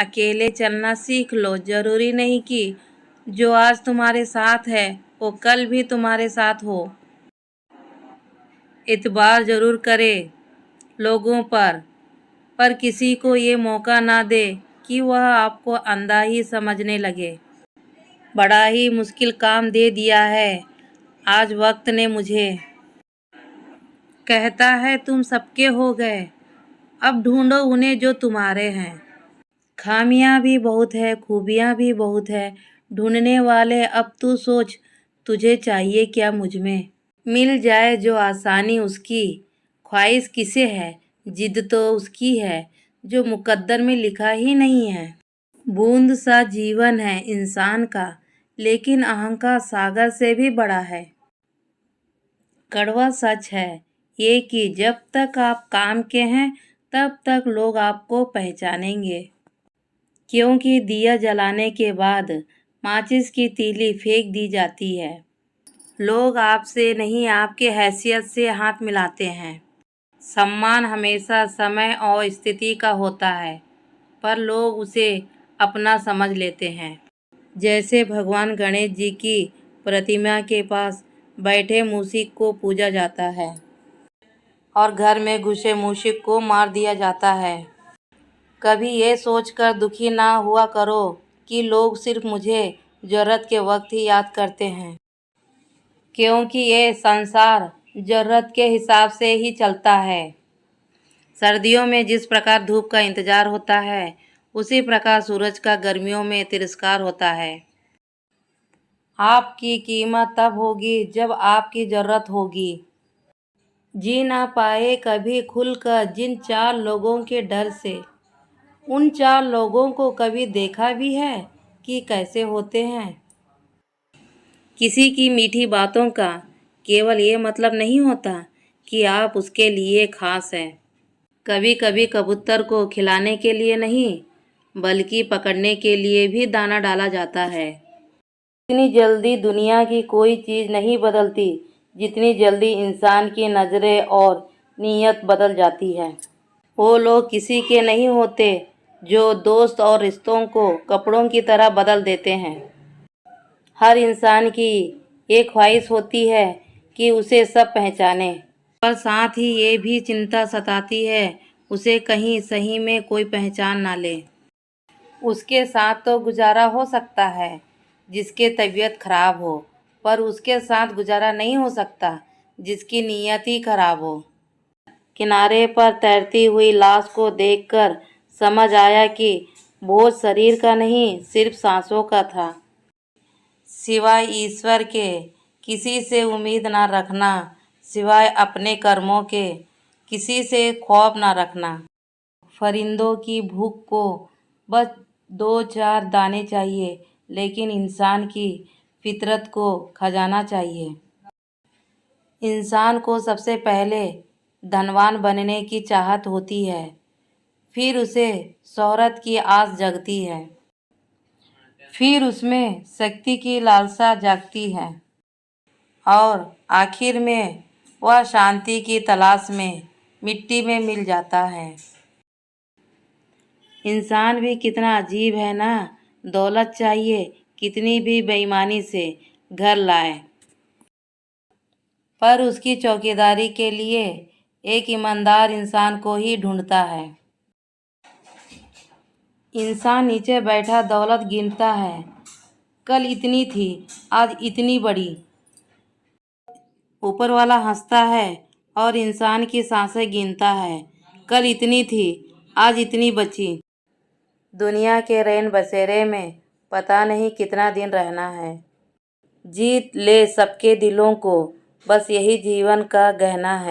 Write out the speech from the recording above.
अकेले चलना सीख लो। जरूरी नहीं कि जो आज तुम्हारे साथ है वो कल भी तुम्हारे साथ हो। एतबार जरूर करे लोगों पर किसी को ये मौका ना दे कि वह आपको अंधा ही समझने लगे। बड़ा ही मुश्किल काम दे दिया है आज वक्त ने मुझे। कहता है तुम सबके हो गए, अब ढूंढो उन्हें जो तुम्हारे हैं। खामियां भी बहुत है, खूबियां भी बहुत है, ढूंढने वाले अब तू सोच तुझे चाहिए क्या मुझ में। मिल जाए जो आसानी उसकी, ख्वाहिश किसे है, जिद तो उसकी है जो मुकद्दर में लिखा ही नहीं है। बूंद सा जीवन है इंसान का, लेकिन अहंकार सागर से भी बड़ा है। कड़वा सच है ये कि जब तक आप काम के हैं तब तक लोग आपको पहचानेंगे, क्योंकि दिया जलाने के बाद माचिस की तीली फेंक दी जाती है। लोग आपसे नहीं आपके हैसियत से हाथ मिलाते हैं। सम्मान हमेशा समय और स्थिति का होता है, पर लोग उसे अपना समझ लेते हैं। जैसे भगवान गणेश जी की प्रतिमा के पास बैठे मूषिक को पूजा जाता है और घर में घुसे मूषिक को मार दिया जाता है। कभी ये सोचकर दुखी ना हुआ करो कि लोग सिर्फ मुझे ज़रूरत के वक्त ही याद करते हैं, क्योंकि ये संसार ज़रूरत के हिसाब से ही चलता है। सर्दियों में जिस प्रकार धूप का इंतजार होता है, उसी प्रकार सूरज का गर्मियों में तिरस्कार होता है। आपकी कीमत तब होगी जब आपकी ज़रूरत होगी। जी ना पाए कभी खुलकर जिन 4 लोगों के डर से, उन 4 लोगों को कभी देखा भी है कि कैसे होते हैं। किसी की मीठी बातों का केवल ये मतलब नहीं होता कि आप उसके लिए खास हैं। कभी कभी कबूतर को खिलाने के लिए नहीं, बल्कि पकड़ने के लिए भी दाना डाला जाता है। इतनी जल्दी दुनिया की कोई चीज़ नहीं बदलती जितनी जल्दी इंसान की नज़रें और नीयत बदल जाती है। वो लोग किसी के नहीं होते जो दोस्त और रिश्तों को कपड़ों की तरह बदल देते हैं। हर इंसान की एक ख्वाहिश होती है कि उसे सब पहचाने, पर साथ ही ये भी चिंता सताती है उसे कहीं सही में कोई पहचान ना ले। उसके साथ तो गुजारा हो सकता है जिसके तबीयत खराब हो, पर उसके साथ गुजारा नहीं हो सकता जिसकी नीयत ही खराब हो। किनारे पर तैरती हुई लाश को देखकर समझ आया कि बोझ शरीर का नहीं, सिर्फ सांसों का था। सिवाय ईश्वर के किसी से उम्मीद ना रखना, सिवाय अपने कर्मों के किसी से खौफ ना रखना। परिंदों की भूख को बस 2-4 दाने चाहिए, लेकिन इंसान की फितरत को खजाना चाहिए। इंसान को सबसे पहले धनवान बनने की चाहत होती है, फिर उसे शोहरत की आस जगती है, फिर उसमें शक्ति की लालसा जागती है, और आखिर में वह शांति की तलाश में मिट्टी में मिल जाता है। इंसान भी कितना अजीब है ना, दौलत चाहिए कितनी भी बेईमानी से घर लाए, पर उसकी चौकीदारी के लिए एक ईमानदार इंसान को ही ढूंढता है। इंसान नीचे बैठा दौलत गिनता है, कल इतनी थी आज इतनी बड़ी। ऊपर वाला हंसता है और इंसान की सांसें गिनता है, कल इतनी थी आज इतनी बची। दुनिया के रैन बसेरे में पता नहीं कितना दिन रहना है। जीत ले सबके दिलों को, बस यही जीवन का गहना है।